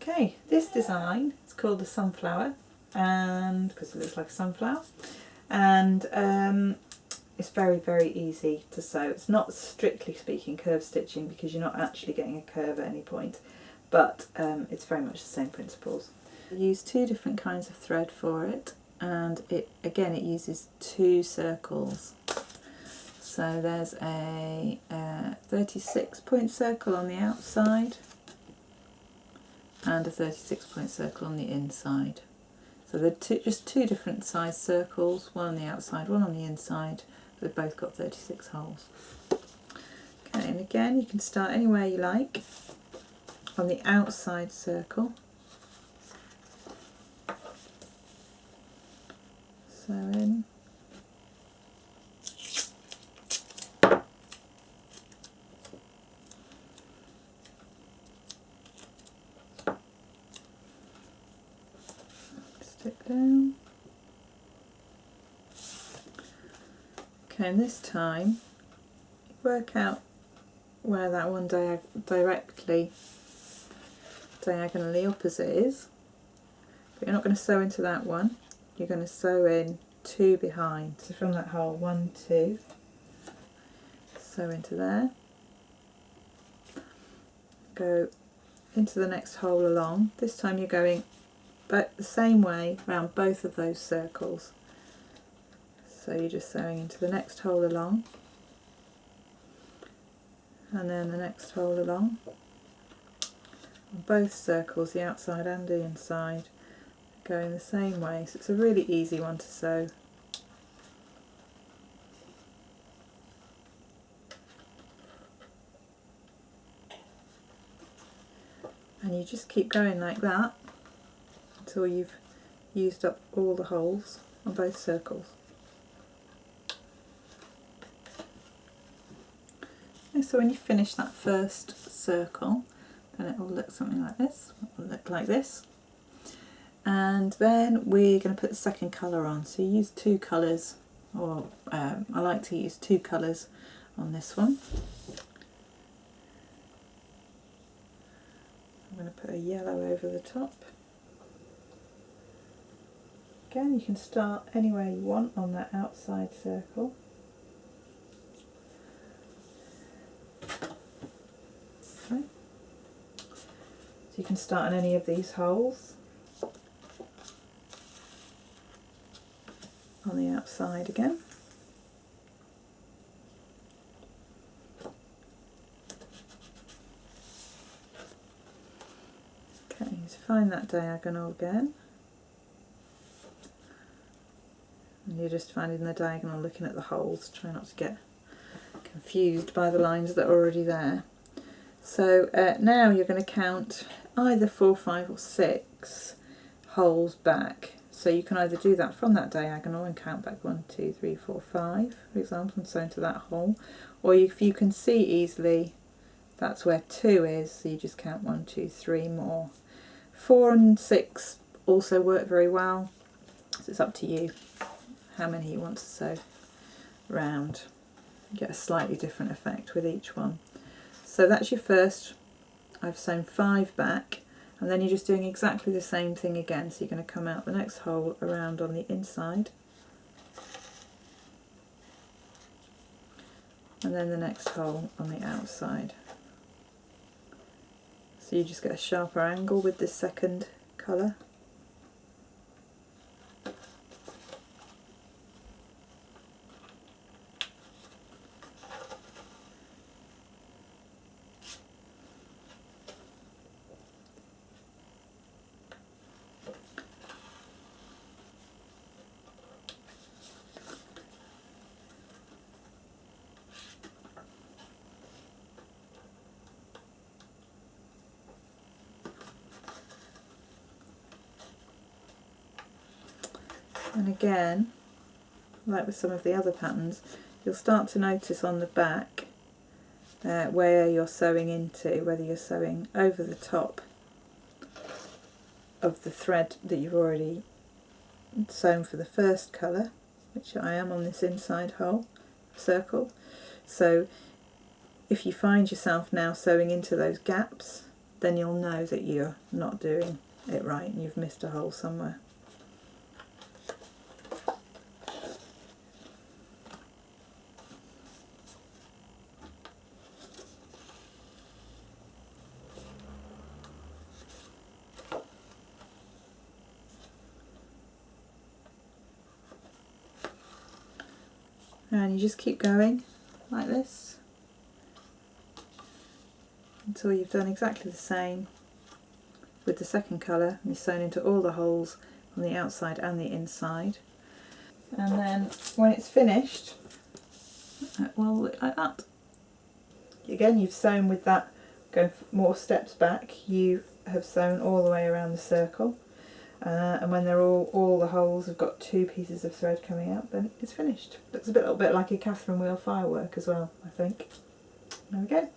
Okay, this design is called the sunflower, and because it looks like a sunflower, and it's very, very easy to sew. It's not, strictly speaking, curve stitching because you're not actually getting a curve at any point, but it's very much the same principles. I use two different kinds of thread for it, and it uses 2 circles. So there's a 36-point circle on the outside and a 36-point circle on the inside. So they're just 2 different size circles, one on the outside, one on the inside. They've both got 36 holes. Okay, and again you can start anywhere you like on the outside circle. Sew in. Stick down. Okay, and this time work out where that one diagonally opposite is, but you're not going to sew into that one, you're going to sew in 2 behind. So from that hole, 1, 2, sew into there, go into the next hole along. This time you're going back the same way around both of those circles. So you're just sewing into the next hole along, and then the next hole along. On both circles, the outside and the inside, going the same way. So it's a really easy one to sew. And you just keep going like that until you've used up all the holes on both circles. Okay, so when you finish that first circle, then it will look something like this. It will look like this. And then we're going to put the second colour on. So you use 2 colours, or I like to use 2 colours on this one. I'm going to put a yellow over the top. Again, you can start anywhere you want on that outside circle. Okay. So you can start on any of these holes on the outside again. Okay, so find that diagonal again. And you're just finding the diagonal, looking at the holes, try not to get confused by the lines that are already there. So now you're going to count either 4, 5 or 6 holes back. So you can either do that from that diagonal and count back 1, 2, 3, 4, 5, for example, and sew into that hole. Or if you can see easily, that's where 2 is, so you just count 1, 2, 3 more. 4 and 6 also work very well, so it's up to you how many you want to sew round. You get a slightly different effect with each one. So that's your first. I've sewn 5 back, and then you're just doing exactly the same thing again. So you're going to come out the next hole around on the inside, and then the next hole on the outside. So you just get a sharper angle with this second colour. And again, like with some of the other patterns, you'll start to notice on the back where you're sewing into, whether you're sewing over the top of the thread that you've already sewn for the first colour, which I am on this inside hole circle. So if you find yourself now sewing into those gaps, then you'll know that you're not doing it right and you've missed a hole somewhere. And you just keep going like this until you've done exactly the same with the second colour. You've sewn into all the holes on the outside and the inside. And then when it's finished, it will look like that. Again, you've sewn with that, going more steps back, you have sewn all the way around the circle. And when they're all the holes have got 2 pieces of thread coming out, then it's finished. Looks a little bit like a Catherine wheel firework as well, I think. There we go.